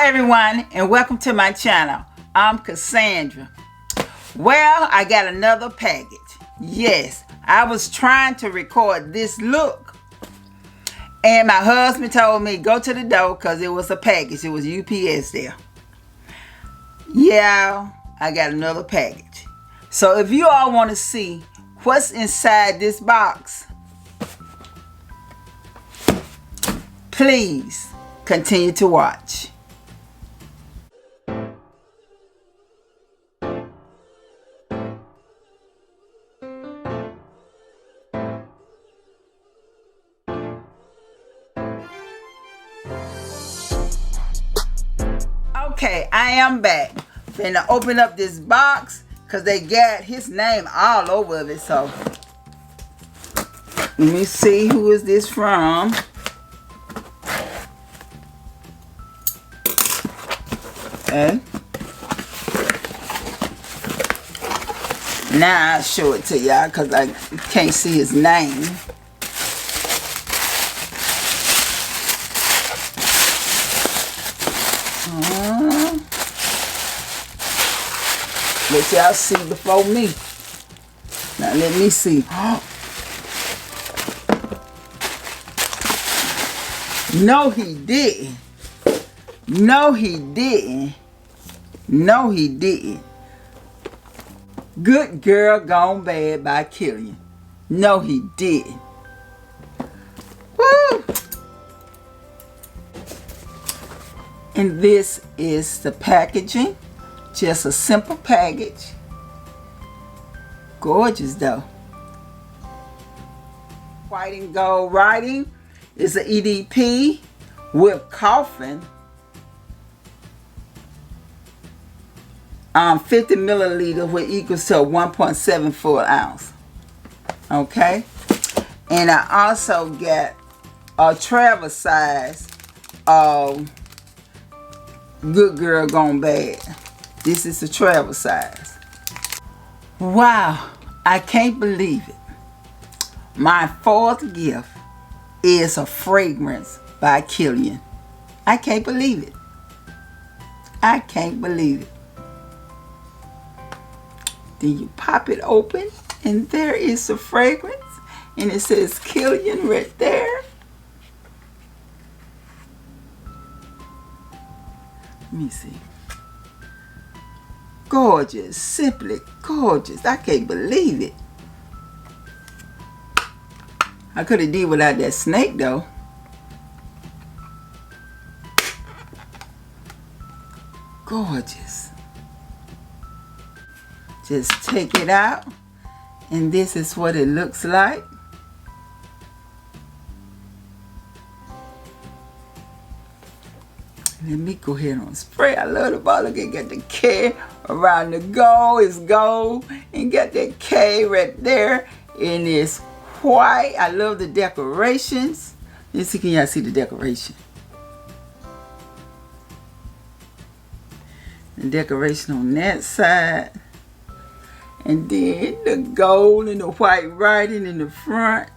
everyone, and welcome to my channel. I'm Cassandra. Well, I got another package. Yes, I was trying to record this look, and my husband told me go to the door because it was a package. It was UPS there. Yeah, I got another package. So if you all want to see what's inside this box, please continue to watch. Okay, I am back. Finna open up this box because they got his name all over it. So let me see, who is this from? Okay. Now I'll show it to y'all because I can't see his name. Let y'all see before me. Now let me see. No, he didn't. No, he didn't. No, he didn't. Good Girl Gone Bad by Kilian. No, he didn't. Woo! And this is the packaging. Just a simple package. Gorgeous though. White and gold writing. Is an EDP with coffin. 50 milliliters, which equals to 1.74 ounce. Okay. And I also got a travel size of Good Girl Gone Bad. This is the travel size. Wow, I can't believe it. My fourth gift is a fragrance by Kilian. I can't believe it. I can't believe it. Then you pop it open and there is the fragrance and it says Kilian right there. Let me see. Gorgeous, simply gorgeous. I can't believe it. I could have did without that snake though. Gorgeous. Just take it out and this is what it looks like. Let me go ahead and spray. I love the bottle. Got the K around the gold. It's gold. And got that K right there. And it's white. I love the decorations. Let's see, can y'all see the decoration? The decoration on that side. And then the gold and the white writing in the front.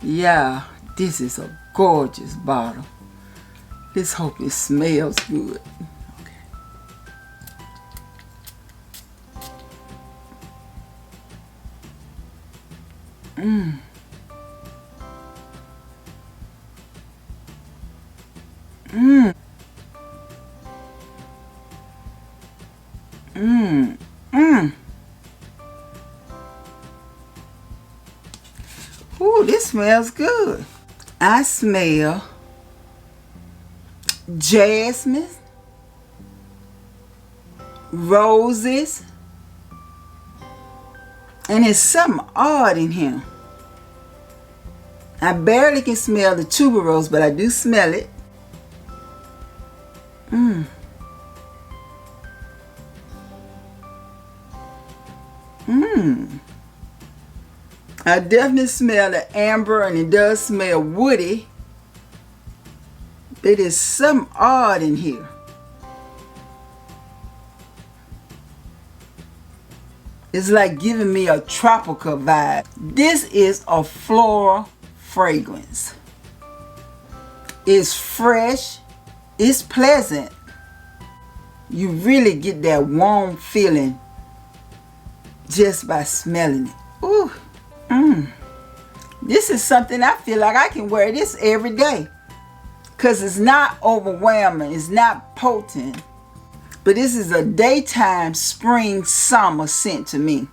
Yeah, this is a gorgeous bottle. Let's hope it smells good. Okay. Mmm. Mmm. Mmm. Mmm. Ooh, this smells good. I smell jasmine, roses, and it's something odd in here. I barely can smell the tuberose, but I do smell it. Mmm. Mmm. I definitely smell the amber and it does smell woody. It is something odd in here. It's like giving me a tropical vibe. This is a floral fragrance. It's fresh. It's pleasant. You really get that warm feeling just by smelling it. Ooh. This is something I feel like I can wear this every day. Because it's not overwhelming. It's not potent. But this is a daytime spring summer scent to me.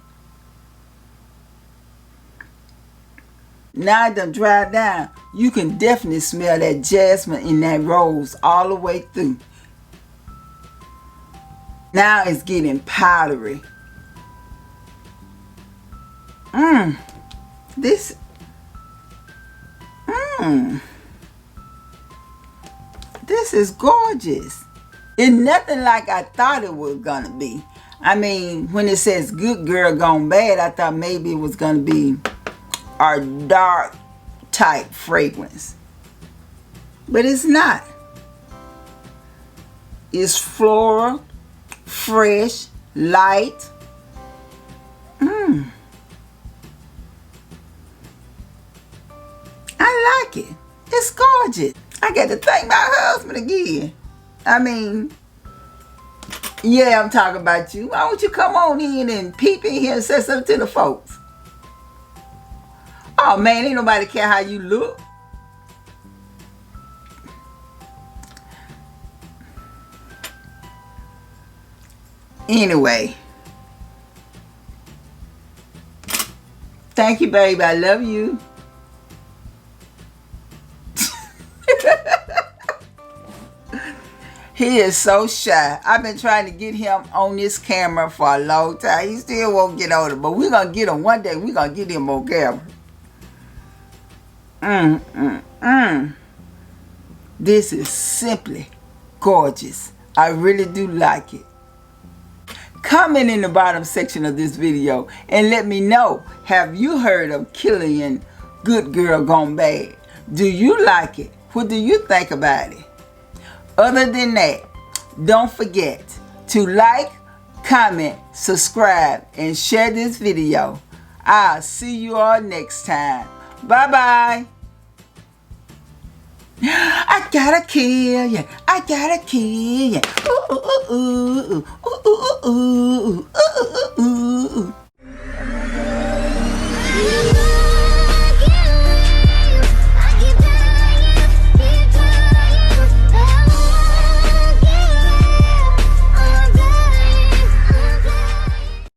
Now it done dried down. You can definitely smell that jasmine and that rose all the way through. Now it's getting powdery. This. This is gorgeous. It's nothing like I thought it was gonna be. I mean, when it says good girl gone bad, I thought maybe it was gonna be a dark type fragrance. But it's not. It's floral, fresh, light. I like it. It's gorgeous. I got to thank my husband again. I mean, yeah, I'm talking about you. Why don't you come on in and peep in here and say something to the folks? Oh man, ain't nobody care how you look. Anyway. Thank you, baby. I love you. He is so shy. I've been trying to get him on this camera for a long time. He still won't get on it. But we're going to get him one day. We're going to get him on camera. This is simply gorgeous. I really do like it. Comment in the bottom section of this video and let me know, have you heard of Kilian Good Girl Gone Bad? Do you like it? What do you think about it? Other than that, don't forget to like, comment, subscribe, and share this video. I'll see you all next time. Bye-bye. I gotta kill ya. I gotta kill ya. Ooh, ooh, ooh, ooh, ooh, ooh, ooh, ooh, ooh, ooh.